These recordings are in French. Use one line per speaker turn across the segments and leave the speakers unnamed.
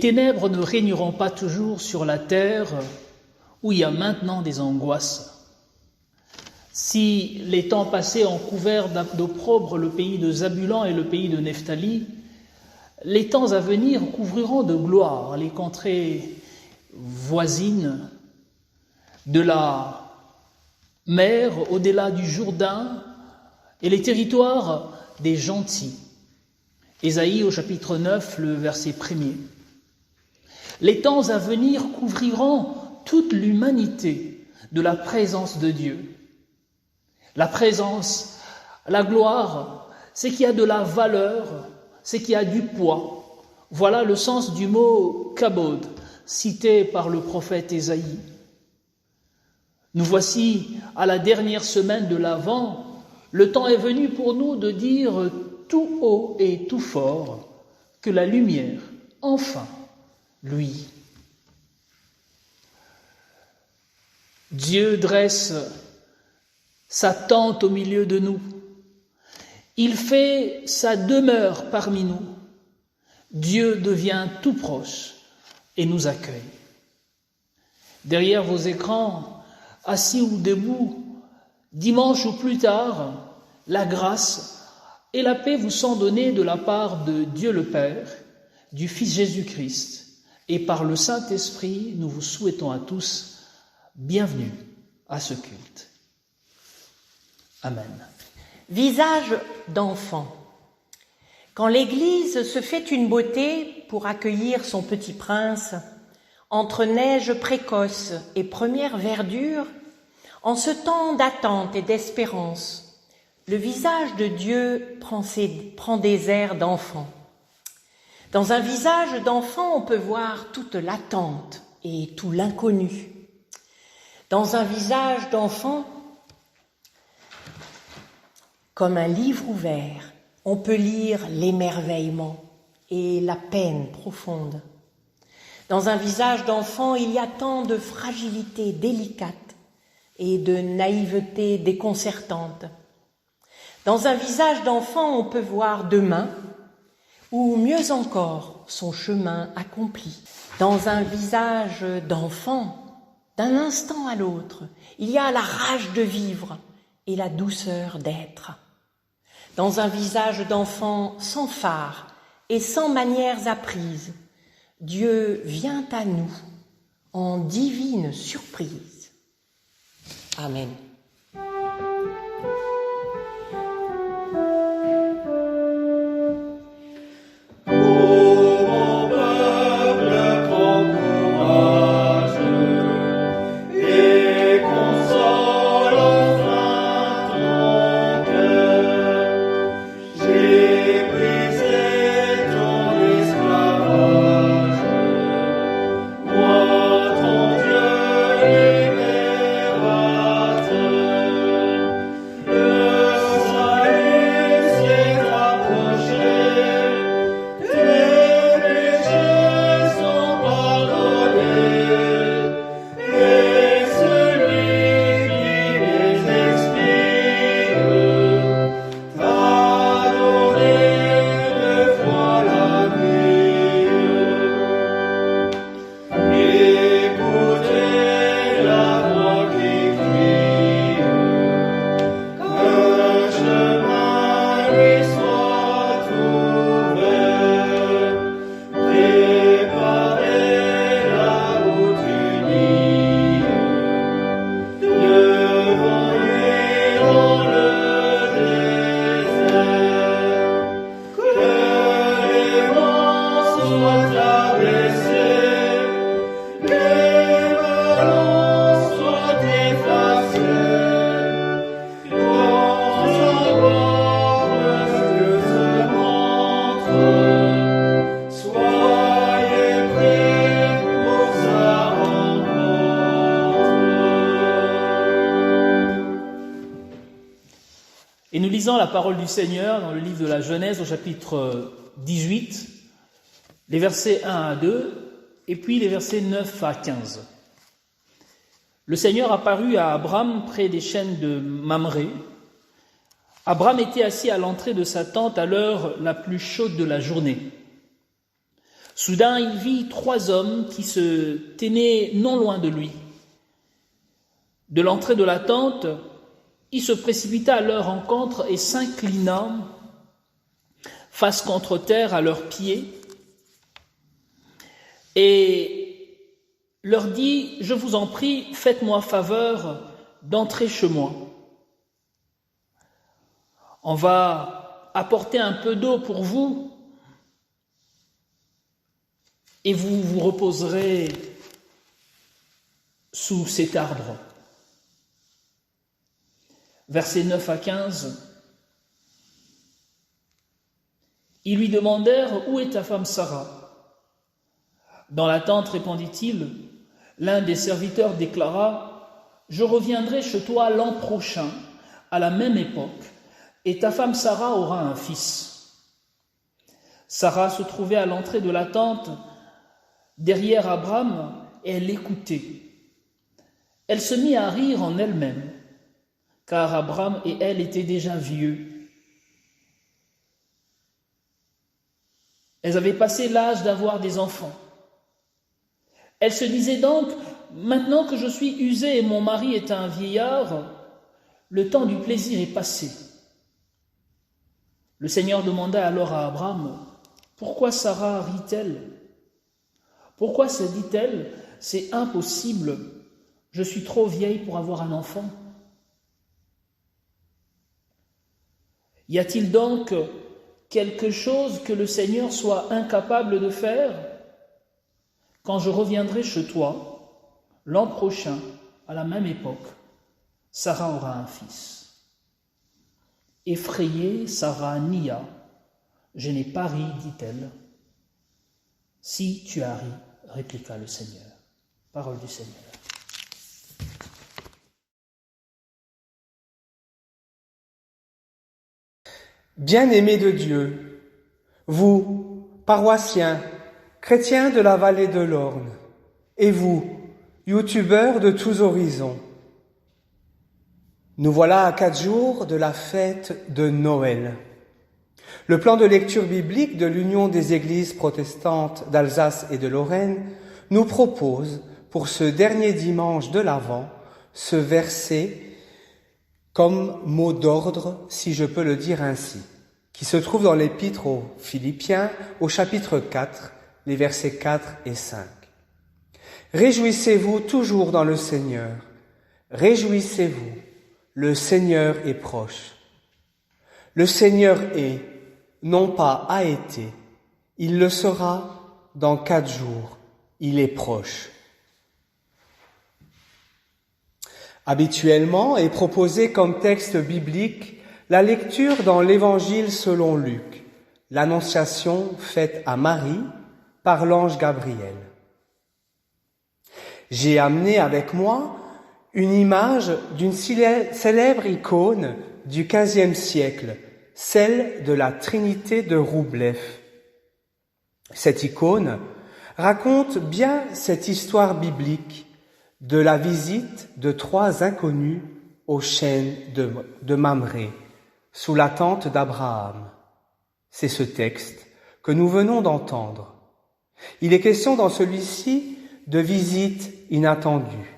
ténèbres ne régneront pas toujours sur la terre où il y a maintenant des angoisses. Si les temps passés ont couvert d'opprobre le pays de Zabulon et le pays de Nephtali, les temps à venir couvriront de gloire les contrées voisines de la mer au-delà du Jourdain et les territoires des gentils. Ésaïe au chapitre 9, le verset 1er. Les temps à venir couvriront toute l'humanité de la présence de Dieu. La présence, la gloire, c'est qu'il y a de la valeur, c'est qu'il y a du poids. Voilà le sens du mot « kabod » cité par le prophète Ésaïe. Nous voici à la dernière semaine de l'Avent. Le temps est venu pour nous de dire tout haut et tout fort que la lumière, enfin, lui. Dieu dresse sa tente au milieu de nous. Il fait sa demeure parmi nous. Dieu devient tout proche et nous accueille. Derrière vos écrans, assis ou debout, dimanche ou plus tard, la grâce et la paix vous sont données de la part de Dieu le Père, du Fils Jésus-Christ, et par le Saint-Esprit, nous vous souhaitons à tous bienvenue à ce culte. Amen.
Visage d'enfant. Quand l'Église se fait une beauté pour accueillir son petit prince, entre neige précoce et première verdure, en ce temps d'attente et d'espérance, le visage de Dieu prend des airs d'enfant. Dans un visage d'enfant, on peut voir toute l'attente et tout l'inconnu. Dans un visage d'enfant, comme un livre ouvert, on peut lire l'émerveillement et la peine profonde. Dans un visage d'enfant, il y a tant de fragilité délicate et de naïveté déconcertante. Dans un visage d'enfant, on peut voir demain, ou mieux encore, son chemin accompli. Dans un visage d'enfant, d'un instant à l'autre, il y a la rage de vivre et la douceur d'être. Dans un visage d'enfant sans phare et sans manières apprises, Dieu vient à nous en divine surprise. Amen.
Et nous lisons la parole du Seigneur dans le livre de la Genèse au chapitre 18, les versets 1 à 2 et puis les versets 9 à 15. Le Seigneur apparut à Abraham près des chênes de Mamré. Abraham était assis à l'entrée de sa tente à l'heure la plus chaude de la journée. Soudain, il vit 3 hommes qui se tenaient non loin de lui. De l'entrée de la tente, il se précipita à leur rencontre et s'inclina face contre terre à leurs pieds et leur dit « Je vous en prie, faites-moi faveur d'entrer chez moi. On va apporter un peu d'eau pour vous et vous vous reposerez sous cet arbre. » Versets 9 à 15. Ils lui demandèrent « Où est ta femme Sarah ?» Dans la tente, répondit-il, l'un des serviteurs déclara « Je reviendrai chez toi l'an prochain, à la même époque, et ta femme Sarah aura un fils. » Sarah se trouvait à l'entrée de la tente, derrière Abraham, et elle l'écoutait. Elle se mit à rire en elle-même, car Abraham et elle étaient déjà vieux. Elles avaient passé l'âge d'avoir des enfants. Elle se disait donc, maintenant que je suis usée et mon mari est un vieillard, le temps du plaisir est passé. Le Seigneur demanda alors à Abraham, pourquoi Sarah rit-elle? Pourquoi se dit-elle, c'est impossible, je suis trop vieille pour avoir un enfant? Y a-t-il donc quelque chose que le Seigneur soit incapable de faire? Quand je reviendrai chez toi, l'an prochain, à la même époque, Sarah aura un fils. Effrayée, Sarah nia. Je n'ai pas ri, dit-elle. Si tu as ri, répliqua le Seigneur. Parole du Seigneur.
Bien-aimés de Dieu, vous, paroissiens, chrétiens de la vallée de l'Orne, et vous, youtubeurs de tous horizons, nous voilà à 4 jours de la fête de Noël. Le plan de lecture biblique de l'Union des Églises protestantes d'Alsace et de Lorraine nous propose, pour ce dernier dimanche de l'Avent, ce verset comme mot d'ordre, si je peux le dire ainsi, qui se trouve dans l'Épître aux Philippiens, au chapitre 4, les versets 4 et 5. Réjouissez-vous toujours dans le Seigneur. Réjouissez-vous, le Seigneur est proche. Le Seigneur est, non pas a été, il le sera dans 4 jours, il est proche. Habituellement est proposée comme texte biblique la lecture dans l'Évangile selon Luc, l'annonciation faite à Marie par l'ange Gabriel. J'ai amené avec moi une image d'une célèbre icône du XVe siècle, celle de la Trinité de Roublev. Cette icône raconte bien cette histoire biblique de la visite de 3 inconnus au chêne de Mamré, sous la tente d'Abraham. C'est ce texte que nous venons d'entendre. Il est question dans celui-ci de visite inattendue,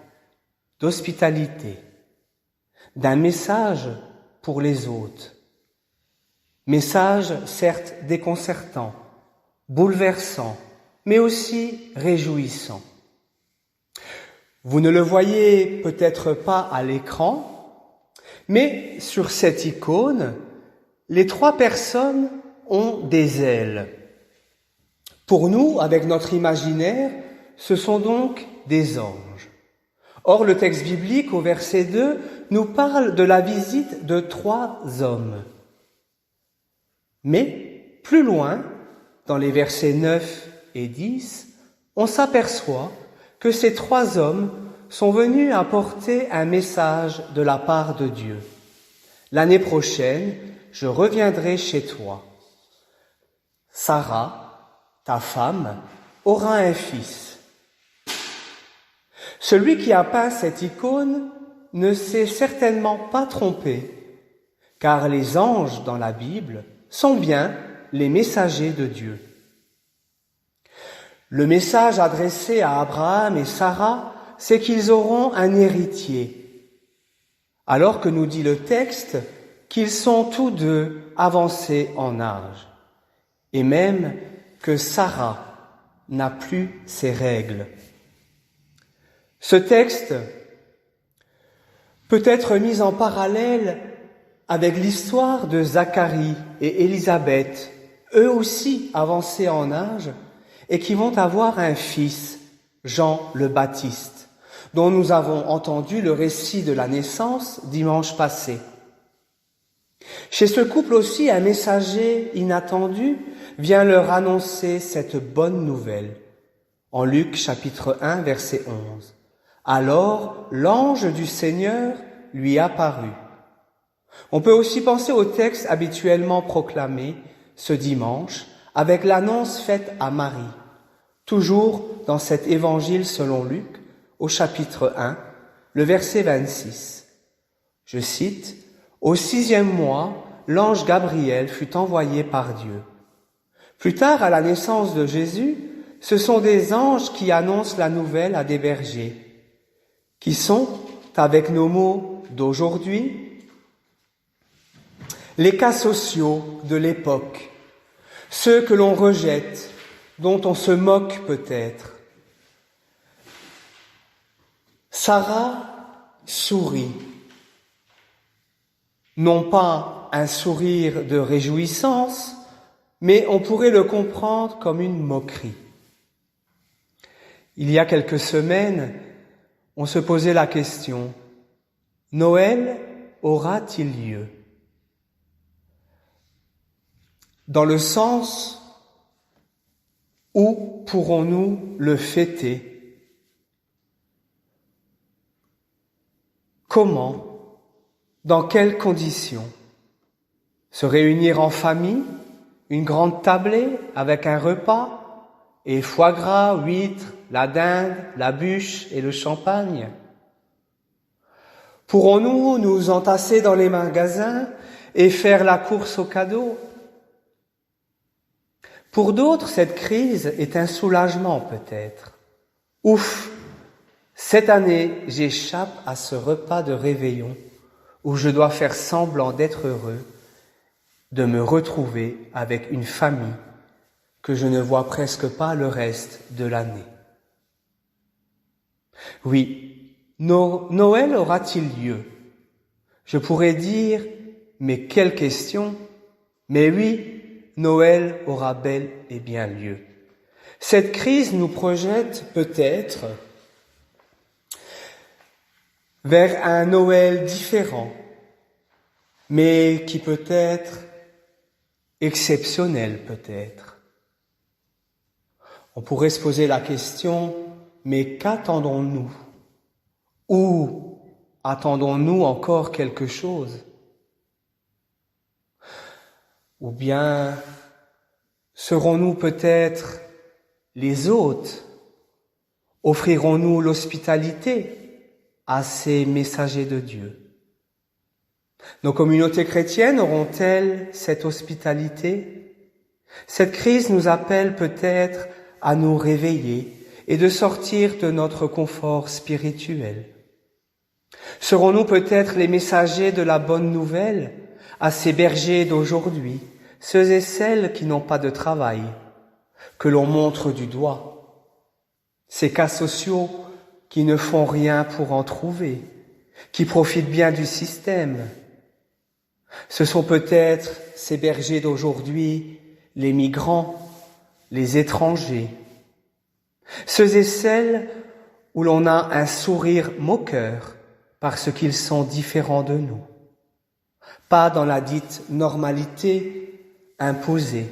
d'hospitalité, d'un message pour les hôtes. Message certes déconcertant, bouleversant, mais aussi réjouissant. Vous ne le voyez peut-être pas à l'écran, mais sur cette icône, les 3 personnes ont des ailes. Pour nous, avec notre imaginaire, ce sont donc des anges. Or, le texte biblique, au verset 2, nous parle de la visite de 3 hommes. Mais, plus loin, dans les versets 9 et 10, on s'aperçoit que ces 3 hommes sont venus apporter un message de la part de Dieu. L'année prochaine, je reviendrai chez toi. Sarah, ta femme, aura un fils. Celui qui a peint cette icône ne s'est certainement pas trompé, car les anges dans la Bible sont bien les messagers de Dieu. Le message adressé à Abraham et Sarah, c'est qu'ils auront un héritier, alors que nous dit le texte qu'ils sont tous deux avancés en âge, et même que Sarah n'a plus ses règles. Ce texte peut être mis en parallèle avec l'histoire de Zacharie et Élisabeth, eux aussi avancés en âge, et qui vont avoir un fils, Jean le Baptiste, dont nous avons entendu le récit de la naissance dimanche passé. Chez ce couple aussi, un messager inattendu vient leur annoncer cette bonne nouvelle. En Luc chapitre 1, verset 11. Alors l'ange du Seigneur lui apparut. On peut aussi penser au texte habituellement proclamé ce dimanche avec l'annonce faite à Marie, toujours dans cet évangile selon Luc, au chapitre 1, le verset 26. Je cite, « Au 6e mois, l'ange Gabriel fut envoyé par Dieu. » Plus tard, à la naissance de Jésus, ce sont des anges qui annoncent la nouvelle à des bergers, qui sont, avec nos mots d'aujourd'hui, les cas sociaux de l'époque, ceux que l'on rejette, dont on se moque peut-être. Sarah sourit, non pas un sourire de réjouissance, mais on pourrait le comprendre comme une moquerie. Il y a quelques semaines, on se posait la question, Noël aura-t-il lieu? Dans le sens où pourrons-nous le fêter? Comment? Dans quelles conditions? Se réunir en famille, une grande tablée avec un repas, et foie gras, huîtres, la dinde, la bûche et le champagne? Pourrons-nous nous entasser dans les magasins et faire la course aux cadeaux? Pour d'autres, cette crise est un soulagement peut-être. Ouf, cette année, j'échappe à ce repas de réveillon où je dois faire semblant d'être heureux, de me retrouver avec une famille que je ne vois presque pas le reste de l'année. Oui, Noël aura-t-il lieu? Je pourrais dire, mais quelle question? Mais oui, Noël aura bel et bien lieu. Cette crise nous projette peut-être vers un Noël différent, mais qui peut être exceptionnel peut-être. On pourrait se poser la question, mais qu'attendons-nous? Ou attendons-nous encore quelque chose? Ou bien serons-nous peut-être les hôtes? Offrirons-nous l'hospitalité à ces messagers de Dieu? Nos communautés chrétiennes auront-elles cette hospitalité? Cette crise nous appelle peut-être à nous réveiller et de sortir de notre confort spirituel. Serons-nous peut-être les messagers de la bonne nouvelle à ces bergers d'aujourd'hui, ceux et celles qui n'ont pas de travail, que l'on montre du doigt, ces cas sociaux qui ne font rien pour en trouver, qui profitent bien du système? Ce sont peut-être ces bergers d'aujourd'hui, les migrants, les étrangers, ceux et celles où l'on a un sourire moqueur parce qu'ils sont différents de nous, pas dans la dite normalité imposée.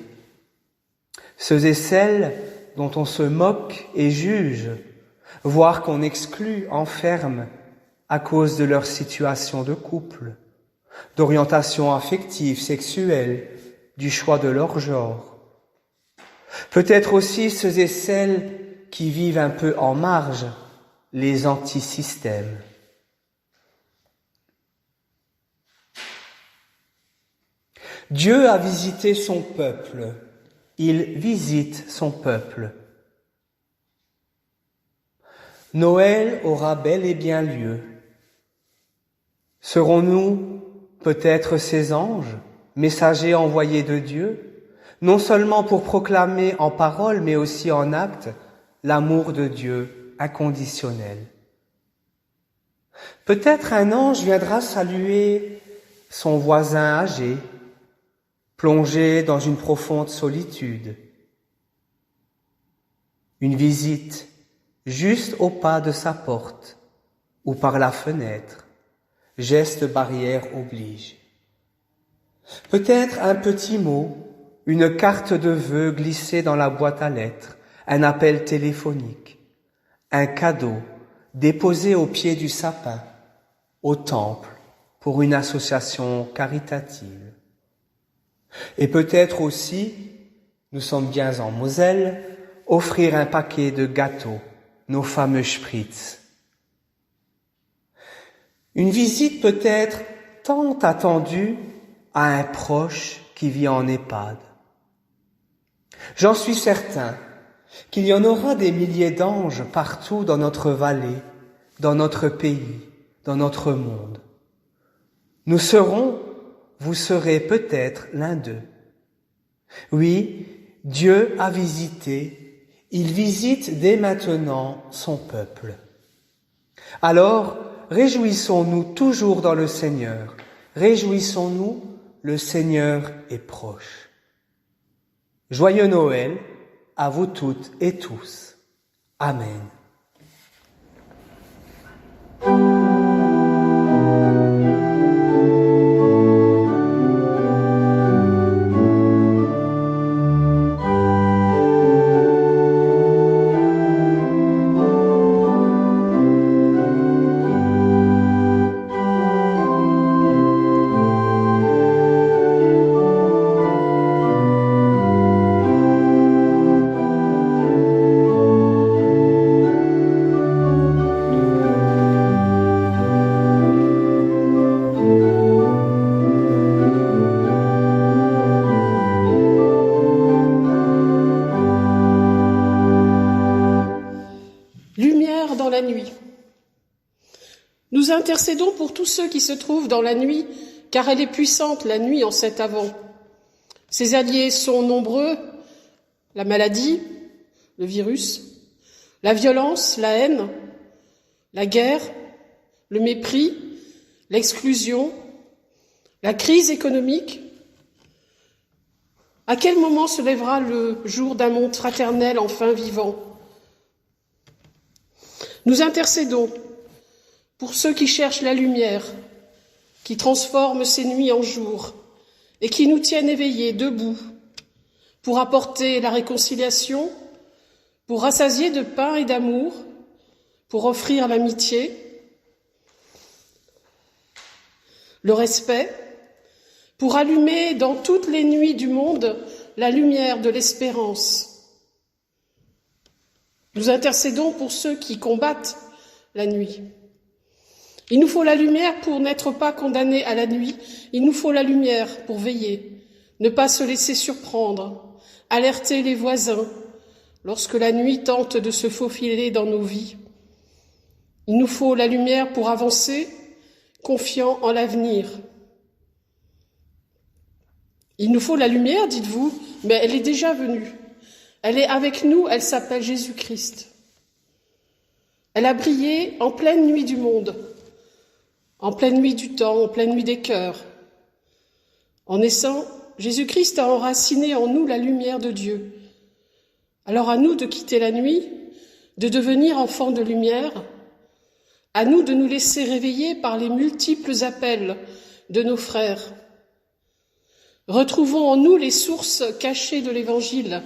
Ceux et celles dont on se moque et juge, voire qu'on exclut, enferme à cause de leur situation de couple, d'orientation affective, sexuelle, du choix de leur genre. Peut-être aussi ceux et celles qui vivent un peu en marge, les antisystèmes. Dieu a visité son peuple, il visite son peuple. Noël aura bel et bien lieu. Serons-nous peut-être ces anges, messagers envoyés de Dieu, non seulement pour proclamer en parole, mais aussi en acte, l'amour de Dieu inconditionnel? Peut-être un ange viendra saluer son voisin âgé, plongé dans une profonde solitude. Une visite juste au pas de sa porte ou par la fenêtre, geste barrière oblige. Peut-être un petit mot, une carte de vœux glissée dans la boîte à lettres, un appel téléphonique, un cadeau déposé au pied du sapin, au temple, pour une association caritative. Et peut-être aussi, nous sommes bien en Moselle, offrir un paquet de gâteaux, nos fameux Spritz. Une visite peut-être tant attendue à un proche qui vit en EHPAD. J'en suis certain qu'il y en aura des milliers d'anges partout dans notre vallée, dans notre pays, dans notre monde. Nous serons, vous serez peut-être l'un d'eux. Oui, Dieu a visité, il visite dès maintenant son peuple. Alors, réjouissons-nous toujours dans le Seigneur. Réjouissons-nous, le Seigneur est proche. Joyeux Noël à vous toutes et tous. Amen.
Dans la nuit. Nous intercédons pour tous ceux qui se trouvent dans la nuit, car elle est puissante, la nuit, en cet avant. Ses alliés sont nombreux, la maladie, le virus, la violence, la haine, la guerre, le mépris, l'exclusion, la crise économique. À quel moment se lèvera le jour d'un monde fraternel enfin vivant ? Nous intercédons pour ceux qui cherchent la lumière, qui transforment ces nuits en jours et qui nous tiennent éveillés, debout, pour apporter la réconciliation, pour rassasier de pain et d'amour, pour offrir l'amitié, le respect, pour allumer dans toutes les nuits du monde la lumière de l'espérance. Nous intercédons pour ceux qui combattent la nuit. Il nous faut la lumière pour n'être pas condamnés à la nuit. Il nous faut la lumière pour veiller, ne pas se laisser surprendre, alerter les voisins lorsque la nuit tente de se faufiler dans nos vies. Il nous faut la lumière pour avancer, confiant en l'avenir. Il nous faut la lumière, dites-vous, mais elle est déjà venue. Elle est avec nous, elle s'appelle Jésus-Christ. Elle a brillé en pleine nuit du monde, en pleine nuit du temps, en pleine nuit des cœurs. En naissant, Jésus-Christ a enraciné en nous la lumière de Dieu. Alors à nous de quitter la nuit, de devenir enfants de lumière, à nous de nous laisser réveiller par les multiples appels de nos frères. Retrouvons en nous les sources cachées de l'Évangile.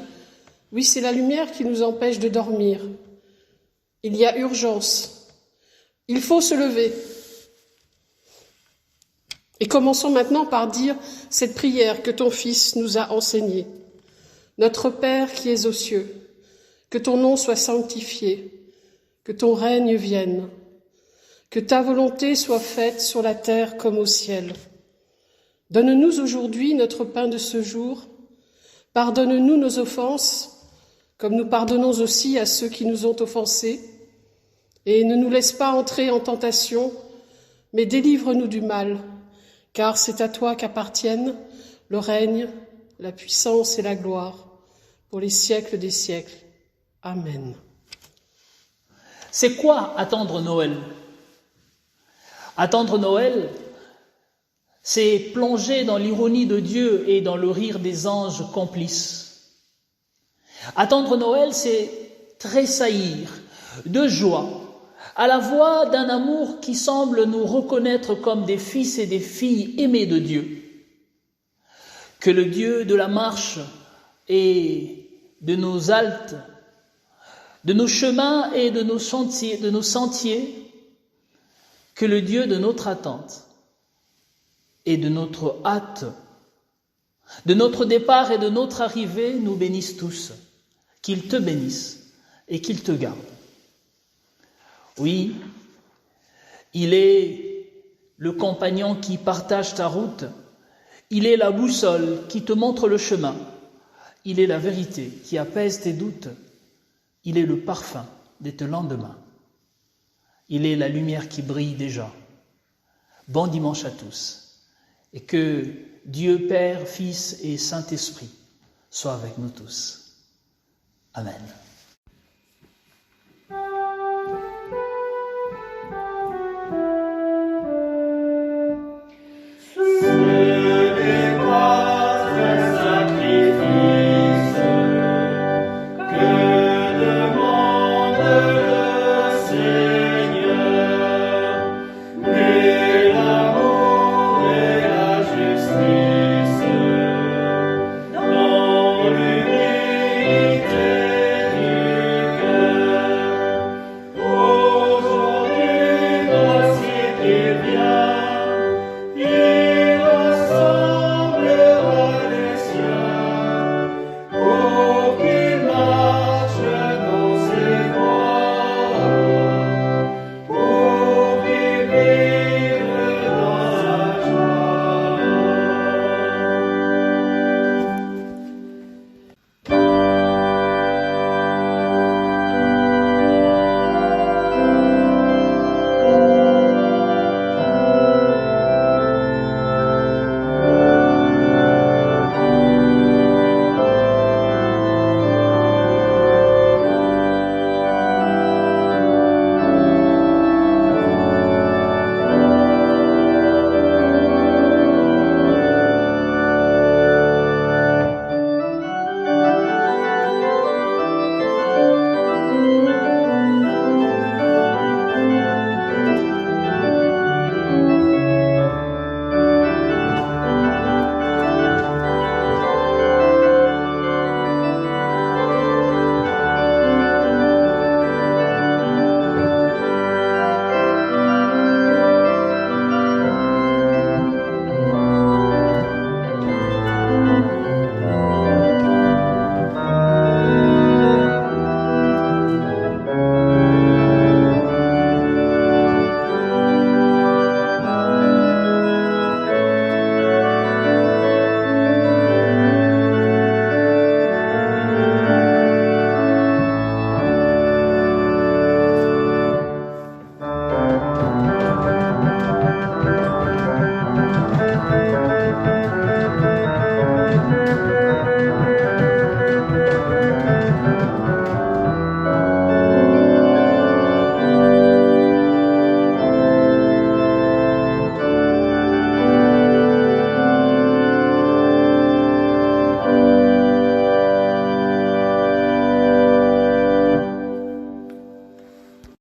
Oui, c'est la lumière qui nous empêche de dormir. Il y a urgence. Il faut se lever. Et commençons maintenant par dire cette prière que ton Fils nous a enseignée. Notre Père qui es aux cieux, que ton nom soit sanctifié, que ton règne vienne, que ta volonté soit faite sur la terre comme au ciel. Donne-nous aujourd'hui notre pain de ce jour. Pardonne-nous nos offenses, comme nous pardonnons aussi à ceux qui nous ont offensés. Et ne nous laisse pas entrer en tentation, mais délivre-nous du mal, car c'est à toi qu'appartiennent le règne, la puissance et la gloire, pour les siècles des siècles. Amen.
C'est quoi attendre Noël? Attendre Noël, c'est plonger dans l'ironie de Dieu et dans le rire des anges complices. Attendre Noël, c'est tressaillir de joie à la voix d'un amour qui semble nous reconnaître comme des fils et des filles aimés de Dieu. Que le Dieu de la marche et de nos haltes, de nos chemins et de nos sentiers, que le Dieu de notre attente et de notre hâte, de notre départ et de notre arrivée nous bénisse tous, qu'il te bénisse et qu'il te garde. Oui, il est le compagnon qui partage ta route, il est la boussole qui te montre le chemin, il est la vérité qui apaise tes doutes, il est le parfum de tes lendemains, il est la lumière qui brille déjà. Bon dimanche à tous, et que Dieu Père, Fils et Saint-Esprit soient avec nous tous. Amen.